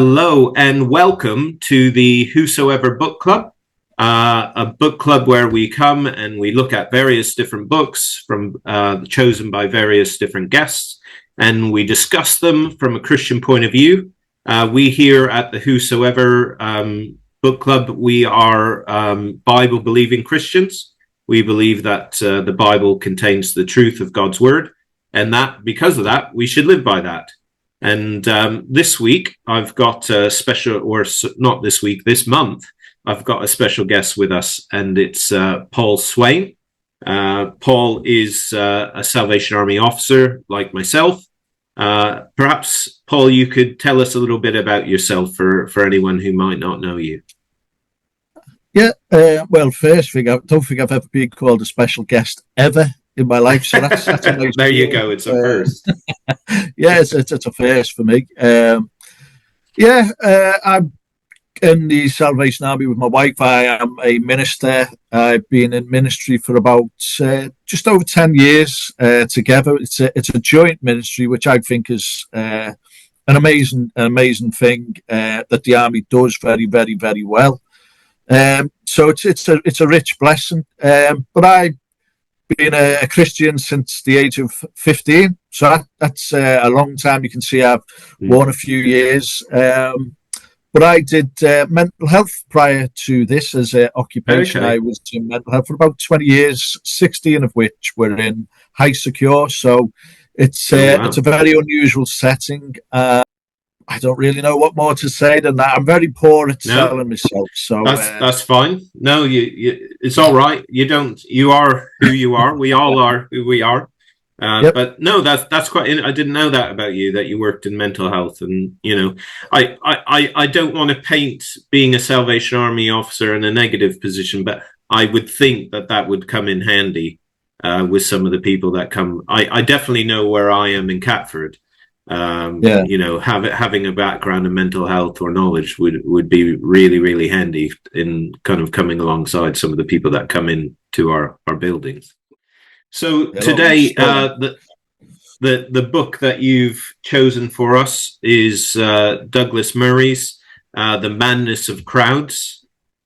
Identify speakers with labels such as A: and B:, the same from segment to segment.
A: Hello and welcome to the Whosoever Book Club, a book club where we come and we look at various different books from chosen by various different guests, and we discuss them from a Christian point of view. We here at the Whosoever Book Club, we are Bible-believing Christians. We believe that the Bible contains the truth of God's word, and that because of that, we should live by that. And this week, I've got a special, or not this week, this month, I've got a special guest with us, and it's Paul Swain. Paul is a Salvation Army officer like myself. Perhaps, Paul, you could tell us a little bit about yourself for anyone who might not know you.
B: Yeah, well, first thing, I don't think I've ever been called a special guest ever in my life, so that's a nice
A: there you go, it's a first.
B: Yeah, it's a first for me. I'm in the Salvation Army with my wife. I am a minister. I've been in ministry for about just over 10 years together. It's a joint ministry, which I think is an amazing thing that the Army does very, very, very well. So it's a rich blessing. But I've been a Christian since the age of 15, so that's a long time. You can see I've worn a few years. But I did mental health prior to this as an occupation. Okay. I was in mental health for about 20 years, 16 of which were in high secure. So it's a very unusual setting. I don't really know what more to say than that. I'm very poor at selling myself. So
A: that's fine. No, you it's all right. You are who you are. We all are who we are. Yep. But no, that's quite. I didn't know that about you, that you worked in mental health, and I don't want to paint being a Salvation Army officer in a negative position, but I would think that would come in handy with some of the people that come. I definitely know where I am in Catford. Having a background in mental health or knowledge would be really, really handy in kind of coming alongside some of the people that come into our buildings. So today, the book that you've chosen for us is Douglas Murray's The Madness of Crowds.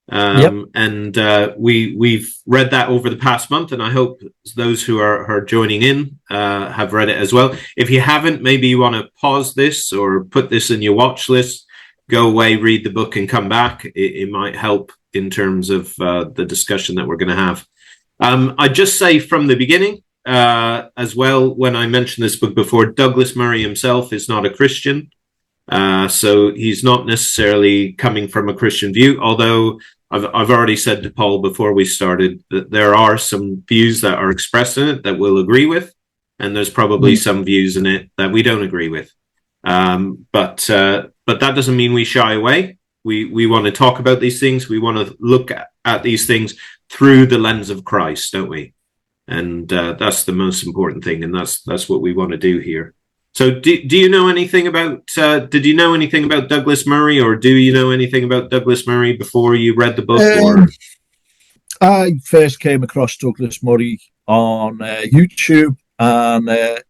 A: And we've read that over the past month, and I hope those who are joining in have read it as well. If you haven't, maybe you want to pause this or put this in your watch list, go away, read the book, and come back. It might help in terms of the discussion that we're going to have. I just say from the beginning as well, when I mentioned this book before, Douglas Murray himself is not a Christian. So he's not necessarily coming from a Christian view, although I've already said to Paul before we started that there are some views that are expressed in it that we'll agree with, and there's probably some views in it that we don't agree with. But that doesn't mean we shy away. We want to talk about these things. We want to look at these things through the lens of Christ, don't we? And that's the most important thing, and that's what we want to do here. So do you know anything about, did you know anything about Douglas Murray, or do you know anything about Douglas Murray before you read the book?
B: I first came across Douglas Murray on YouTube, and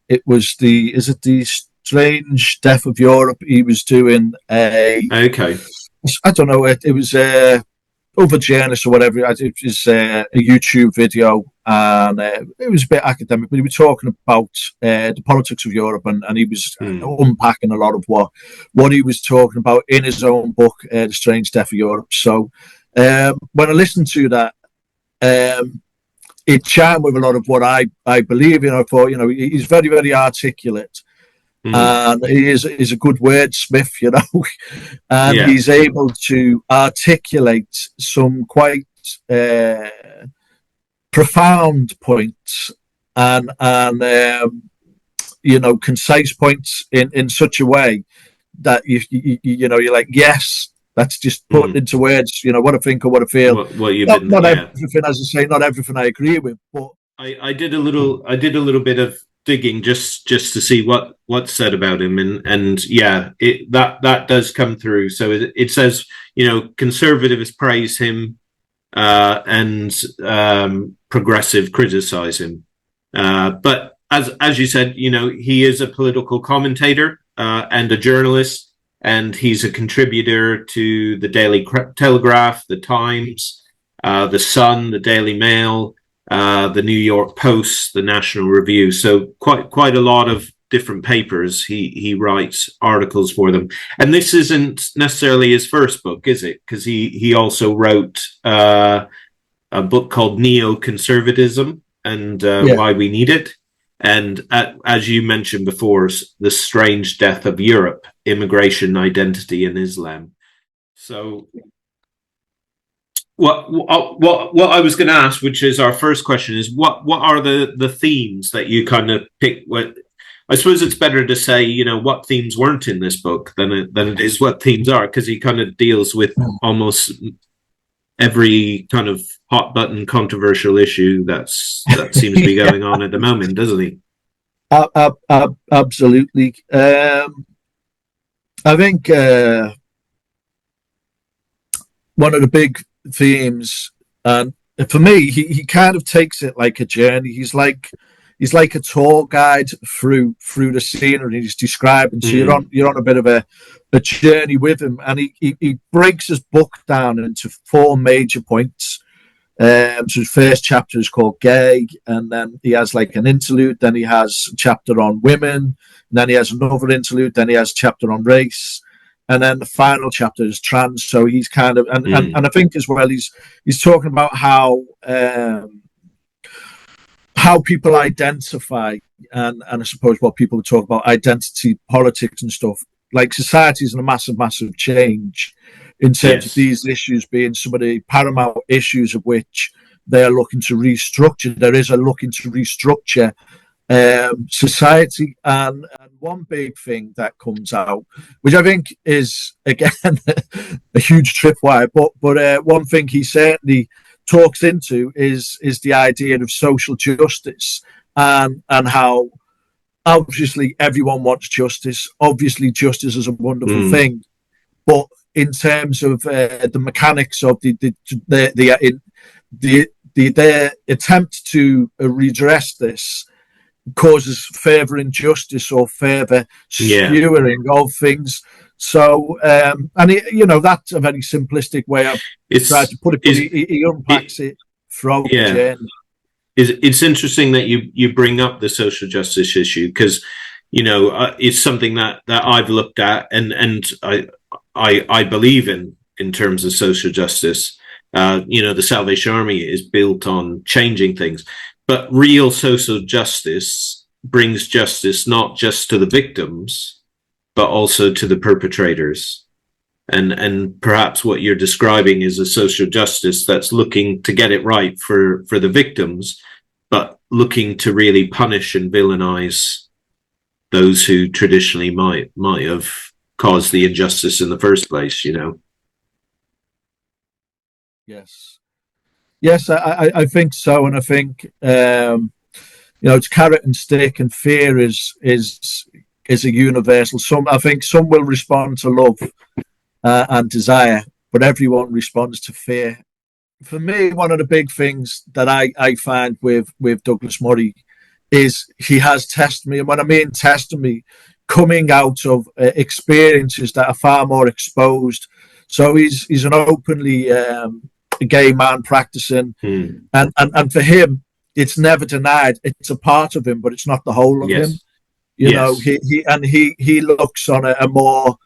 B: it was the Strange Death of Europe. He was doing I don't know, it was over journalist or whatever. It was a YouTube video, and it was a bit academic, but he was talking about the politics of Europe, and he was unpacking a lot of what he was talking about in his own book, The Strange Death of Europe. So when I listened to that, it chimed with a lot of what I believe in. I thought, he's very, very articulate. And he's a good wordsmith, and he's able to articulate some quite profound points and concise points in such a way that you're like, yes, that's just put into words, what I think or what I feel. Not everything, as I say, not everything I agree with, but
A: I did a little bit of digging just to see what's said about him, and that does come through. So it says, conservatives praise him and progressive criticize him, but as you said, he is a political commentator and a journalist, and he's a contributor to the Daily Telegraph, the Times, the Sun, the Daily Mail, the New York Post, the National Review. So quite a lot of different papers. He writes articles for them, and this isn't necessarily his first book, is it? Because he also wrote a book called Neoconservatism and Why We Need It, and as you mentioned before, The Strange Death of Europe: Immigration, Identity, and Islam. So what I was going to ask, which is our first question, is what are the themes that you kind of pick? What, I suppose it's better to say, you know, what themes weren't in this book than it is what themes are, because he kind of deals with almost every kind of hot button controversial issue that seems to be going on at the moment, doesn't he?
B: Absolutely. I think one of the big themes, and for me, he kind of takes it like a journey. He's like a tour guide through the scenery he's describing. So you're on a bit of a journey with him, and he breaks his book down into 4 major points. So his first chapter is called Gay, and then he has like an interlude, then he has a chapter on women, and then he has another interlude, then he has a chapter on race, and then the final chapter is trans. So he's kind of and I think as well he's talking about how people identify, and I suppose what people would talk about, identity politics and stuff. Like, society is in a massive change in terms of these issues being some of the paramount issues of which they are looking to restructure. There is a looking to restructure society, and one big thing that comes out, which I think is again a huge tripwire, but one thing he certainly talks into is the idea of social justice, and how obviously everyone wants justice. Obviously, justice is a wonderful thing, but in terms of the mechanics of their attempt to redress this causes further injustice or further skewering of things. So, and that's a very simplistic way of trying to put it, but he unpacks it throughout the journey.
A: It's interesting that you bring up the social justice issue, because it's something that I've looked at, and I believe in terms of social justice. The Salvation Army is built on changing things, but real social justice brings justice not just to the victims, but also to the perpetrators. And perhaps what you're describing is a social justice that's looking to get it right for the victims, but looking to really punish and villainize those who traditionally might have caused the injustice in the first place,
B: Yes, I think so, and I think it's carrot and stick, and fear is a universal. I think some will respond to love and desire, but everyone responds to fear. For me, one of the big things that I find with Douglas Murray is he has tested me, and when I mean tested me, coming out of experiences that are far more exposed. So he's an openly gay man practicing, and for him, it's never denied. It's a part of him, but it's not the whole of him. He looks on a more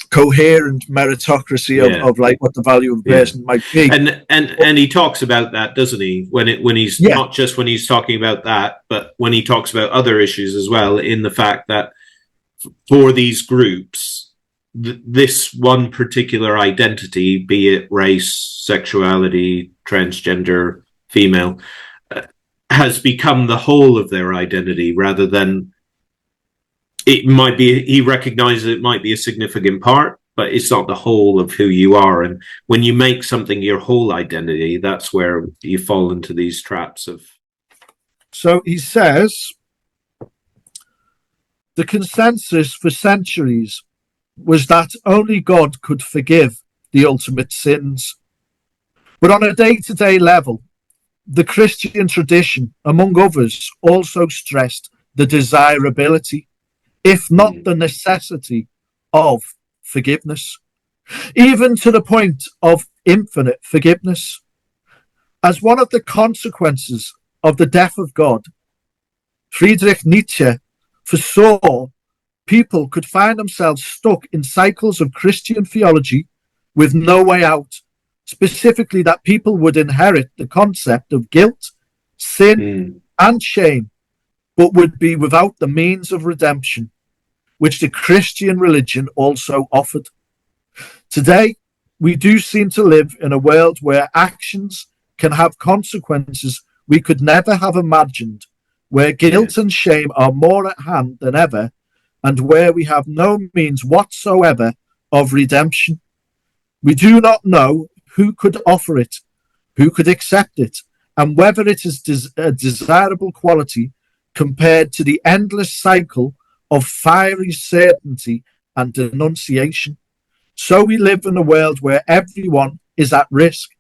B: coherent meritocracy of like what the value of a person might be.
A: And he talks about that, doesn't he? When he's not just when he's talking about that, but when he talks about other issues as well, in the fact that for these groups, this one particular identity, be it race, sexuality, transgender, female, has become the whole of their identity, rather than it might be, he recognizes it might be a significant part, but it's not the whole of who you are. And when you make something your whole identity, that's where you fall into these traps of.
B: So he says, the consensus for centuries was that only God could forgive the ultimate sins. But on a day-to-day level, the Christian tradition, among others, also stressed the desirability, if not the necessity of forgiveness, even to the point of infinite forgiveness. As one of the consequences of the death of God, Friedrich Nietzsche foresaw people could find themselves stuck in cycles of Christian theology with no way out, specifically that people would inherit the concept of guilt, sin, and shame, but would be without the means of redemption, which the Christian religion also offered. Today, we do seem to live in a world where actions can have consequences we could never have imagined, where guilt and shame are more at hand than ever, and where we have no means whatsoever of redemption. We do not know who could offer it, who could accept it, and whether it is a desirable quality compared to the endless cycle of fiery certainty and denunciation. So we live in a world where everyone is at risk,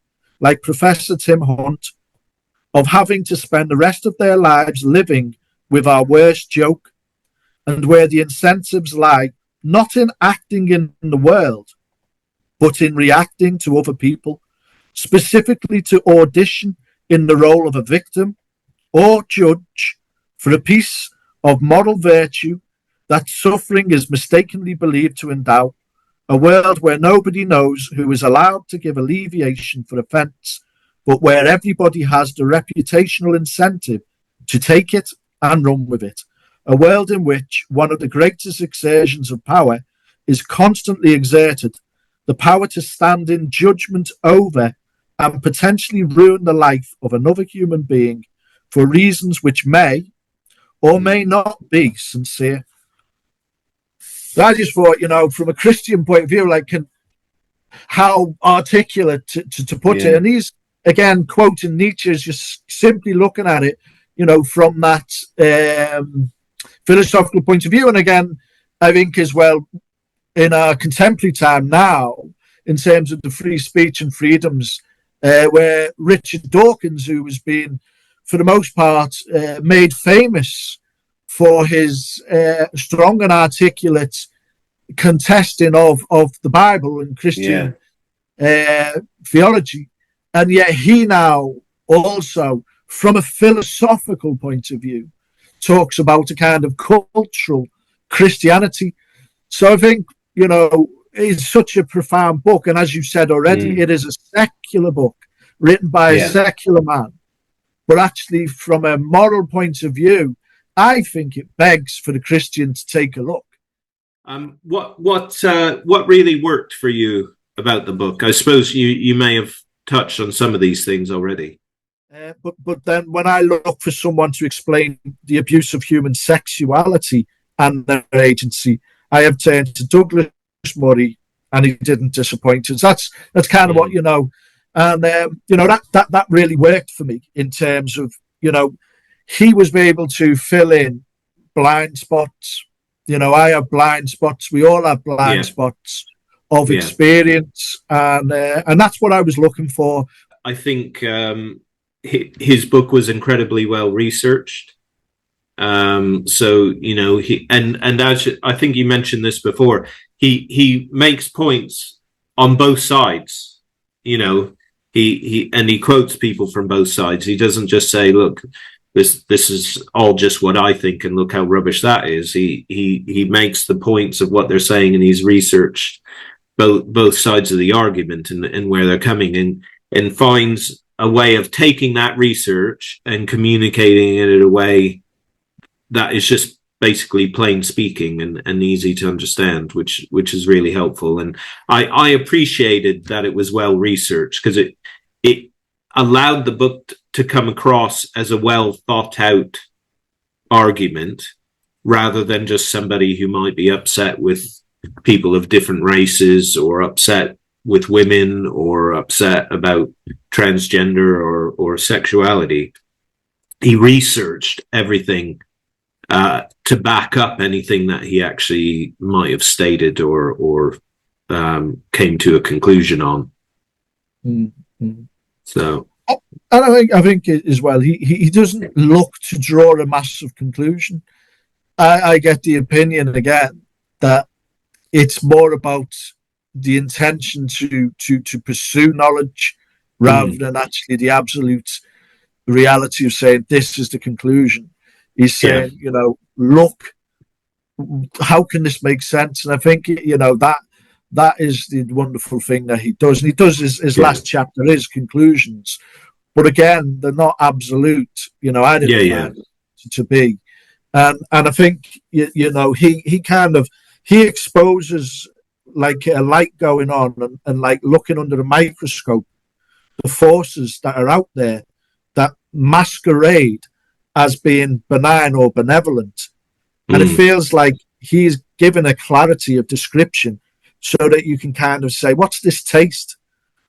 B: like Professor Tim Hunt, of having to spend the rest of their lives living with our worst joke, and where the incentives lie not in acting in the world, but in reacting to other people, specifically to audition in the role of a victim or judge for a piece of moral virtue that suffering is mistakenly believed to endow, a world where nobody knows who is allowed to give alleviation for offence, but where everybody has the reputational incentive to take it and run with it. A world in which one of the greatest exertions of power is constantly exerted, the power to stand in judgment over and potentially ruin the life of another human being for reasons which may or may not be sincere. So I just thought, from a Christian point of view, how articulate to put it. And he's, again, quoting Nietzsche, is just simply looking at it, from that philosophical point of view. And again, I think as well, in our contemporary time now, in terms of the free speech and freedoms, where Richard Dawkins, who has been, for the most part, made famous for his strong and articulate contesting of the Bible and Christian theology. And yet he now also, from a philosophical point of view, talks about a kind of cultural Christianity. So I think, it's such a profound book. And as you said already, it is a secular book written by a secular man. But actually, from a moral point of view, I think it begs for the Christian to take a look.
A: What really worked for you about the book? I suppose you may have touched on some of these things already.
B: But then when I look for someone to explain the abuse of human sexuality and their agency, I have turned to Douglas Murray, and he didn't disappoint us. That's kind of what, and that really worked for me in terms of, he was able to fill in blind spots. I have blind spots. We all have blind spots of experience, and that's what I was looking for.
A: I think his book was incredibly well researched. So he and as I think you mentioned this before, he makes points on both sides. He quotes people from both sides. He doesn't just say, "Look, this is all just what I think, and look how rubbish that is." He makes the points of what they're saying, and he's researched both sides of the argument and where they're coming in, and finds a way of taking that research and communicating it in a way that is just basically plain speaking and easy to understand, which is really helpful. And I appreciated that it was well researched, because it allowed the book to come across as a well thought out argument, rather than just somebody who might be upset with people of different races, or upset with women, or upset about transgender or sexuality. He researched everything to back up anything that he actually might have stated or came to a conclusion on.
B: Mm-hmm.
A: So,
B: and I think as well, he doesn't look to draw a massive conclusion. I get the opinion again that it's more about the intention to pursue knowledge rather than actually the absolute reality of saying this is the conclusion. He's
A: Yeah.
B: saying, look, how can this make sense? And I think that is the wonderful thing that he does. And he does his
A: Yeah.
B: last chapter is conclusions, but again, they're not absolute. I didn't find it to be. And I think he kind of he exposes like a light going on and like looking under a microscope the forces that are out there that masquerade as being benign or benevolent. And it feels like he's given a clarity of description so that you can kind of say, what's this taste?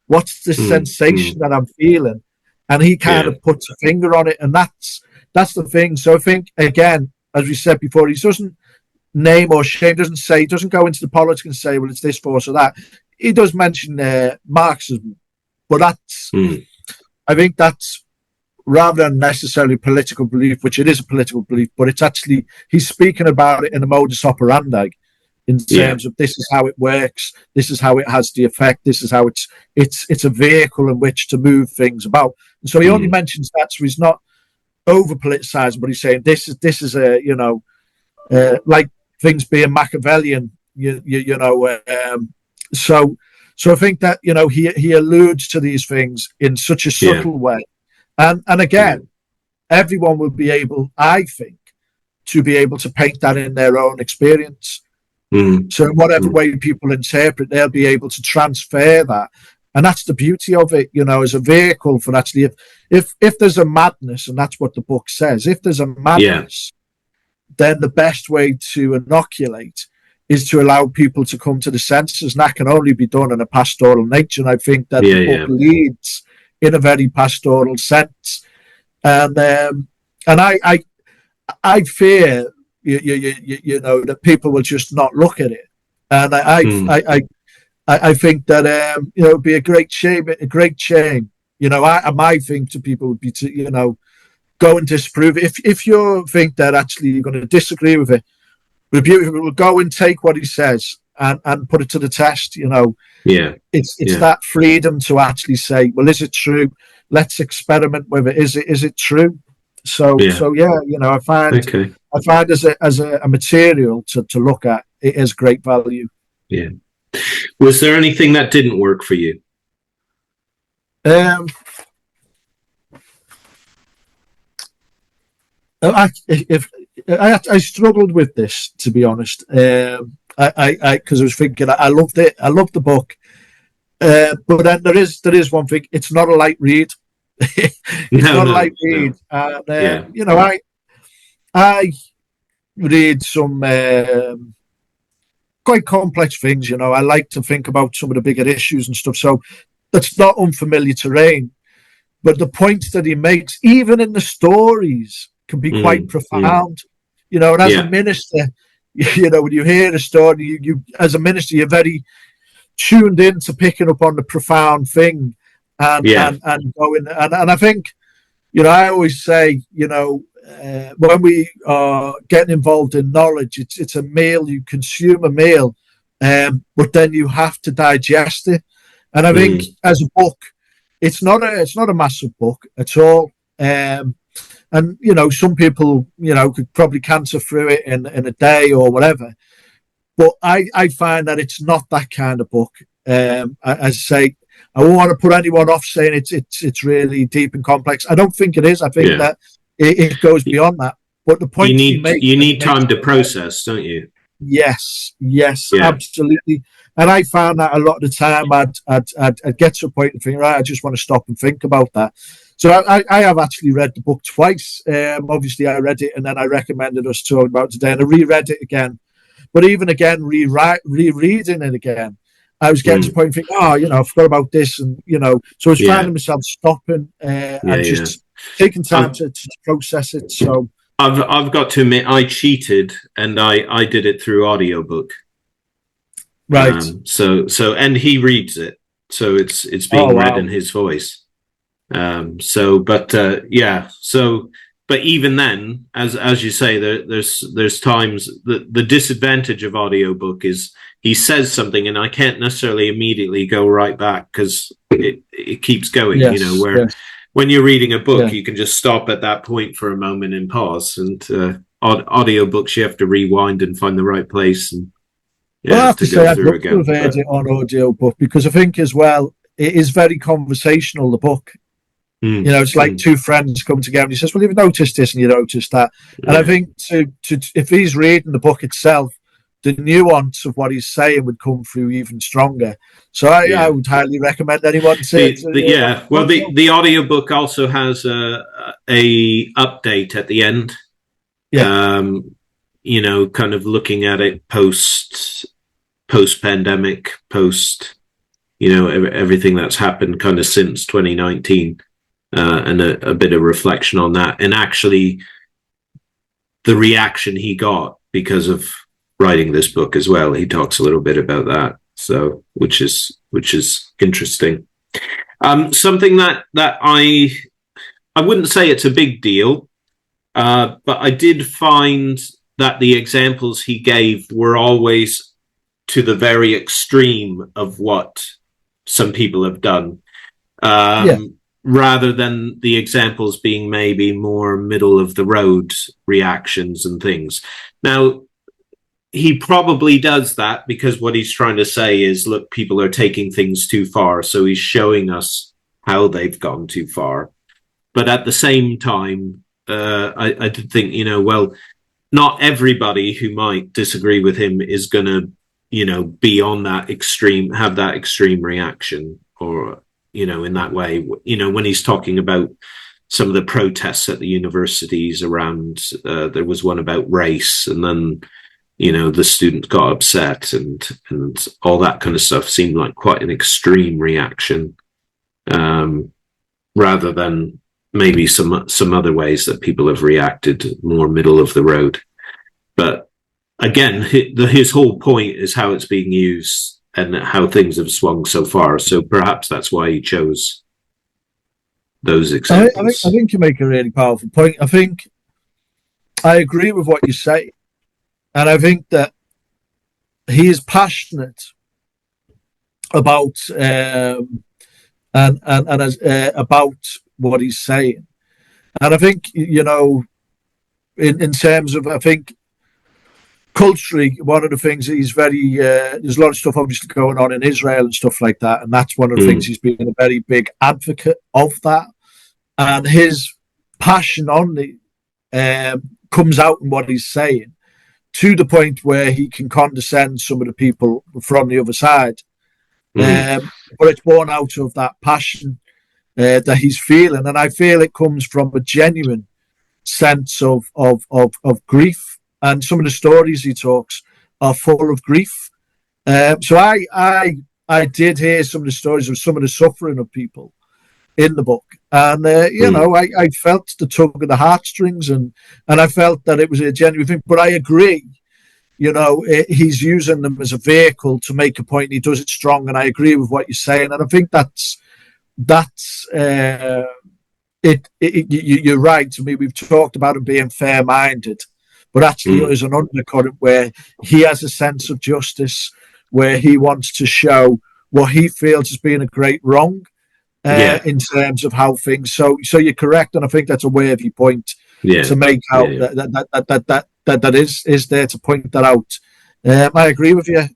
B: What's this sensation that I'm feeling? And he kind of puts a finger on it. And that's the thing. So I think, again, as we said before, he doesn't name or shame, doesn't go into the politics and say, well, it's this force or that. He does mention Marxism, but that's, I think that's rather than necessarily political belief, which it is a political belief, but it's actually, he's speaking about it in a modus operandi in terms of this is how it works, this is how it has the effect, this is how it's a vehicle in which to move things about. And so he only mentions that, so he's not over politicizing, but he's saying this is a like things being Machiavellian, so I think that he alludes to these things in such a subtle way, and again, everyone will be able, I think, to be able to paint that in their own experience. So in whatever way people interpret, they'll be able to transfer that. And that's the beauty of it, as a vehicle for actually, if there's a madness, and that's what the book says, if there's a madness, then the best way to inoculate is to allow people to come to the senses. And that can only be done in a pastoral nature. And I think that the book leads in a very pastoral sense. And I fear, that people will just not look at it. And I think that it'd be a great shame. My thing to people would be to go and disprove it. If you think that actually you're going to disagree with it, we'll go and take what he says and put it to the test. It's that freedom to actually say, well, is it true? Let's experiment with it. Is it true? So I find as a material to look at, it is great value.
A: Yeah. Was there anything that didn't work for you?
B: I struggled with this, to be honest. Because I was thinking, I loved it. I loved the book, but then there is one thing. It's not a light read. It's not a light read. And I read some quite complex things. I like to think about some of the bigger issues and stuff. So that's not unfamiliar terrain. But the points that he makes, even in the stories, can be quite profound. And as a minister, when you hear a story, you as a minister, you're very tuned in to picking up on the profound thing and going. And I think, I always say, when we are getting involved in knowledge, it's a meal. You consume a meal, but then you have to digest it. And I think as a book, it's not a massive book at all. And some people could probably canter through it in a day or whatever, but I find that it's not that kind of book. As I say, I won't want to put anyone off saying it's really deep and complex. I don't think it is. I think that it goes beyond that. But the point
A: you need time to process, don't you?
B: Yes, absolutely. And I found that a lot of the time I'd get to a point and think, right, I just want to stop and think about that. So I have actually read the book twice. Obviously, I read it and then I recommended us talking about it today, and I reread it again. But even again, rereading it again, I was getting to the point of thinking, I forgot about this, and so I was finding myself stopping and just taking time to process it. So
A: I've got to admit, I cheated and I did it through audiobook.
B: Right.
A: So and he reads it, so it's being read in his voice. So but even then, as you say, there's times the disadvantage of audiobook is he says something and I can't necessarily immediately go right back because it keeps going.
B: Yes,
A: where
B: yes.
A: when you're reading a book, you can just stop at that point for a moment and pause. And audiobooks, you have to rewind and find the right place. And
B: Well, I have to say, I'd love to have heard
A: but,
B: it on audiobook, because I think as well, it is very conversational, the book. It's like two friends come together and he says, well, you've noticed this and you noticed that. And I think if he's reading the book itself, the nuance of what he's saying would come through even stronger. So I would highly recommend anyone
A: the audiobook also has a update at the end. Kind of looking at it post pandemic, everything that's happened kind of since 2019, and a bit of reflection on that, and actually the reaction he got because of writing this book as well. He talks a little bit about that, so which is interesting. Something that I wouldn't say it's a big deal, but I did find that the examples he gave were always to the very extreme of what some people have done, rather than the examples being maybe more middle of the road reactions and things. Now, he probably does that because what he's trying to say is, look, people are taking things too far. So he's showing us how they've gone too far. But at the same time, I did think, well, not everybody who might disagree with him is going to, be on that extreme, have that extreme reaction, or, in that way, when he's talking about some of the protests at the universities around, there was one about race, and then, the students got upset and all that kind of stuff seemed like quite an extreme reaction, rather than maybe some other ways that people have reacted more middle of the road. But again, his whole point is how it's being used and how things have swung so far. So perhaps that's why he chose those examples.
B: I think you make a really powerful point. I think I agree with what you say. And I think that he is passionate about about what he's saying. And I think, in terms of, I think, culturally, one of the things he's very, there's a lot of stuff obviously going on in Israel and stuff like that. And that's one of the things he's been a very big advocate of that. And his passion on the comes out in what he's saying, to the point where he can condescend some of the people from the other side. But it's born out of that passion that he's feeling. And I feel it comes from a genuine sense of grief. And some of the stories he talks are full of grief. So I did hear some of the stories of some of the suffering of people in the book. And, I felt the tug of the heartstrings, and I felt that it was a genuine thing. But I agree, he's using them as a vehicle to make a point. He does it strong, and I agree with what you're saying. And I think that's you're right. To me, we've talked about him being fair-minded, but actually there's an undercurrent where he has a sense of justice, where he wants to show what he feels as being a great wrong. In terms of how things, so you're correct, and I think that's a worthy point to make out that is there to point that out. I agree with you.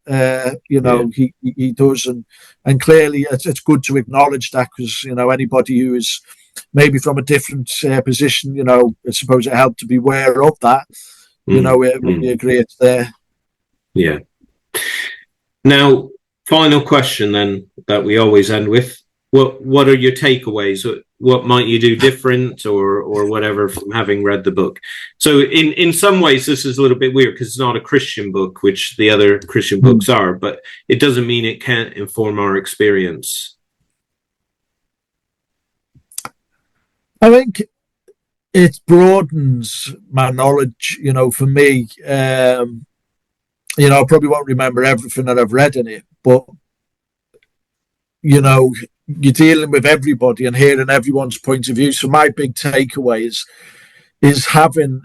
B: He does, and clearly it's good to acknowledge that, because anybody who is maybe from a different position, I suppose it helped to be aware of that. We agree it's there.
A: Yeah. Now, final question then that we always end with. What are your takeaways? What might you do different or whatever from having read the book? So in some ways, this is a little bit weird because it's not a Christian book, which the other Christian books are, but it doesn't mean it can't inform our experience.
B: I think it broadens my knowledge, for me. I probably won't remember everything that I've read in it, but, you're dealing with everybody and hearing everyone's point of view. So my big takeaway is having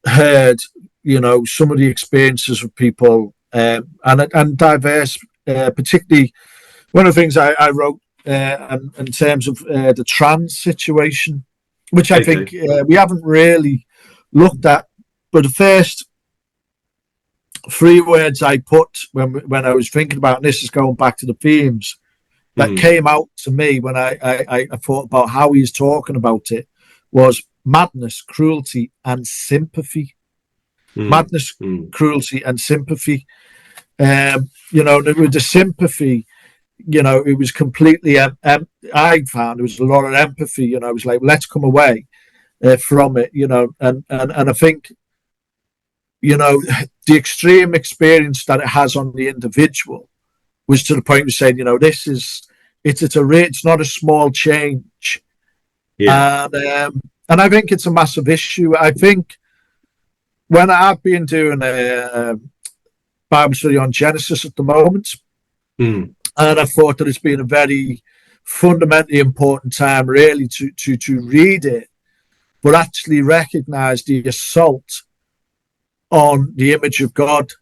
B: heard, some of the experiences of people and diverse, particularly one of the things I wrote in terms of the trans situation, which I think we haven't really looked at. But the first three words I put when I was thinking about, and this is going back to the themes that came out to me when I thought about how he's talking about it, was madness, cruelty, and sympathy. Madness, cruelty, and sympathy. With the sympathy, it was completely. I found there was a lot of empathy. It was like, let's come away from it. And I think, the extreme experience that it has on the individual was to the point of saying, it's not a small change.
A: Yeah.
B: And I think it's a massive issue. I think when I've been doing a Bible study on Genesis at the moment, and I thought that it's been a very fundamentally important time really to read it, but actually recognize the assault on the image of God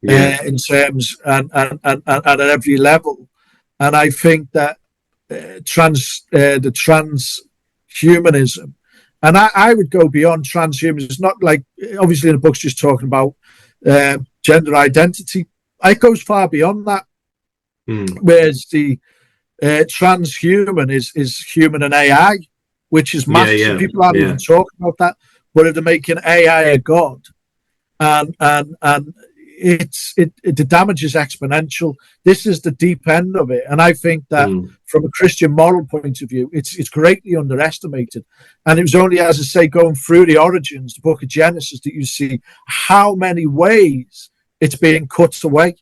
B: in terms and at every level. And I think that the transhumanism, and I would go beyond transhumanism. It's not like, obviously the book's just talking about gender identity. It goes far beyond that. Whereas the transhuman is human and AI, which is massive. People aren't even talking about that. But if they're making AI a god, and the damage is exponential. This is the deep end of it, and I think that from a Christian moral point of view, it's greatly underestimated. And it was only, as I say, going through the origins, the book of Genesis, that you see how many ways it's being cut away.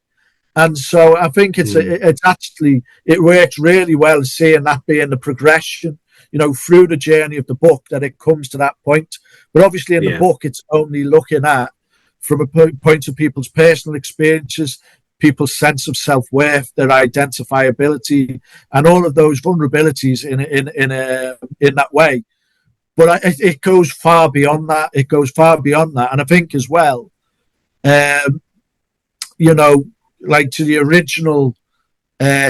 B: And so I think it works really well, seeing that being the progression, through the journey of the book, that it comes to that point. But obviously in the book, it's only looking at from a point of people's personal experiences, people's sense of self-worth, their identifiability, and all of those vulnerabilities in that way. But it goes far beyond that. It goes far beyond that. And I think as well, like to the original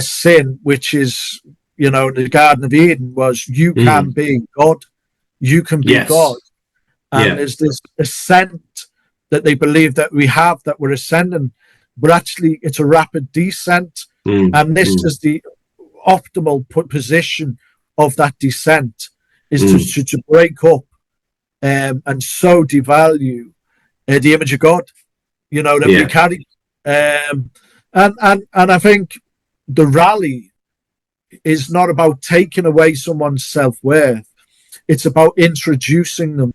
B: sin, which is, the Garden of Eden, was you can be God. You can be God. And there's this ascent that they believe that we have, that we're ascending, but actually it's a rapid descent. And this is the optimal position of that descent, is to break up and so devalue the image of God, that we carry. And I think the rally is not about taking away someone's self-worth. It's about introducing them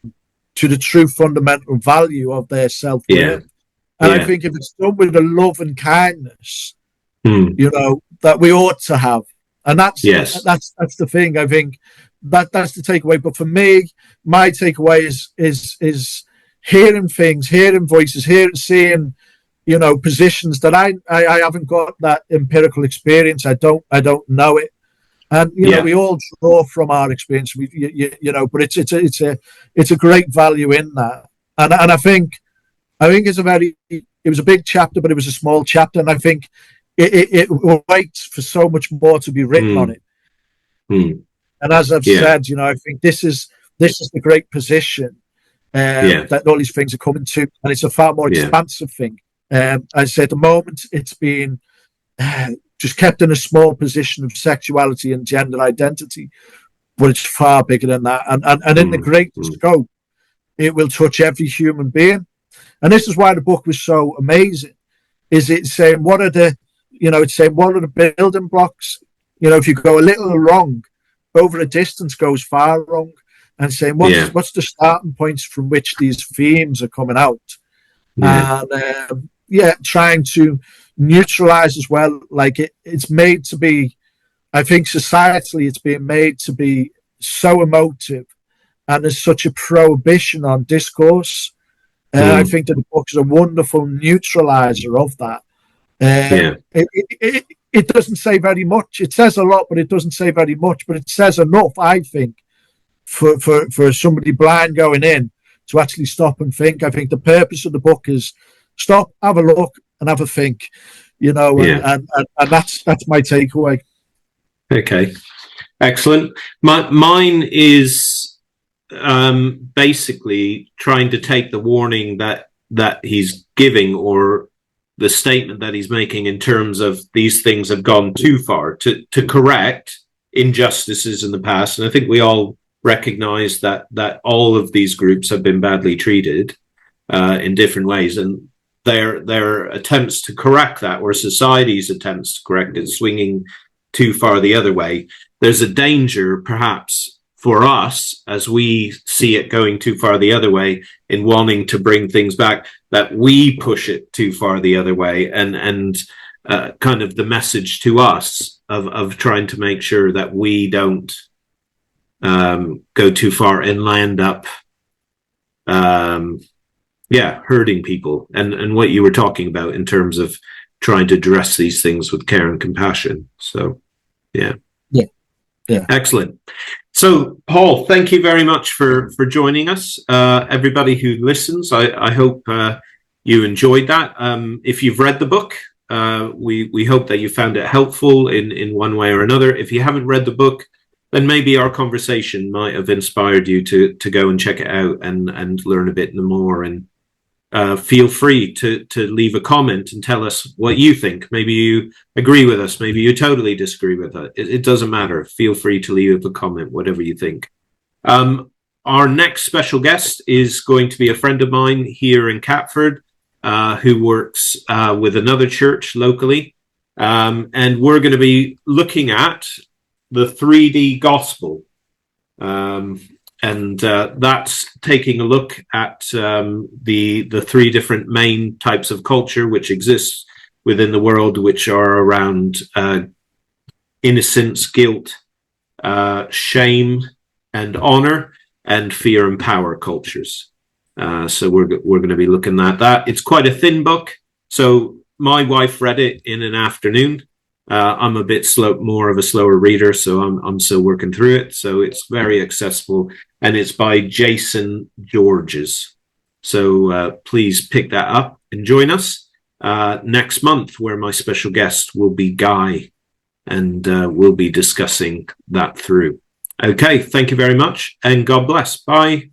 B: to the true fundamental value of their self-worth. And I think if it's done with the love and kindness, that we ought to have. And that's the thing. I think that's the takeaway. But for me, my takeaway is hearing things, hearing voices, seeing, positions that I haven't got that empirical experience. I don't know it. And we all draw from our experience. But it's a great value in that. And I think it was a big chapter, but it was a small chapter. And I think it waits for so much more to be written on it. And as I've said, I think this is the great position that all these things are coming to, and it's a far more expansive thing. I say at the moment it's been just kept in a small position of sexuality and gender identity, but it's far bigger than that. And in the great scope, it will touch every human being. And this is why the book was so amazing. Is it saying what are the building blocks? If you go a little wrong, over a distance goes far wrong, and saying what's the starting points from which these themes are coming out, and trying to neutralize as well. Like it's made to be, I think societally it's being made to be so emotive, and there's such a prohibition on discourse. I think that the book is a wonderful neutralizer of that. It doesn't say very much. It says a lot, but it doesn't say very much. But it says enough, I think, for somebody blind going in to actually stop and think. I think the purpose of the book is stop, have a look, and have a think. And that's my takeaway.
A: Okay, excellent. Mine is basically trying to take the warning that he's giving, or the statement that he's making, in terms of these things have gone too far, to correct injustices in the past. And I think we all recognize that all of these groups have been badly treated in different ways, and their attempts to correct that, or society's attempts to correct it, swinging too far the other way. There's a danger, perhaps, for us, as we see it going too far the other way, in wanting to bring things back, that we push it too far the other way, and kind of the message to us of trying to make sure that we don't go too far and land up hurting people, and what you were talking about in terms of trying to address these things with care and compassion. So yeah. Excellent. So Paul, thank you very much for joining us. Everybody who listens, I hope you enjoyed that. If you've read the book, we hope that you found it helpful in one way or another. If you haven't read the book, then maybe our conversation might have inspired you to go and check it out and learn a bit more. And feel free to leave a comment and tell us what you think. Maybe you agree with us, maybe you totally disagree with us. It doesn't matter. Feel free to leave a comment, whatever you think. Our next special guest is going to be a friend of mine here in Catford, who works with another church locally. And we're going to be looking at the 3D gospel. And that's taking a look at the three different main types of culture which exists within the world, which are around innocence, guilt, shame and honor, and fear and power cultures. So we're going to be looking at that. It's quite a thin book. So my wife read it in an afternoon. I'm a bit more of a slower reader, so I'm still working through it. So it's very accessible, and it's by Jason Georges. So please pick that up and join us next month, where my special guest will be Guy, and we'll be discussing that through. Okay, thank you very much, and God bless. Bye.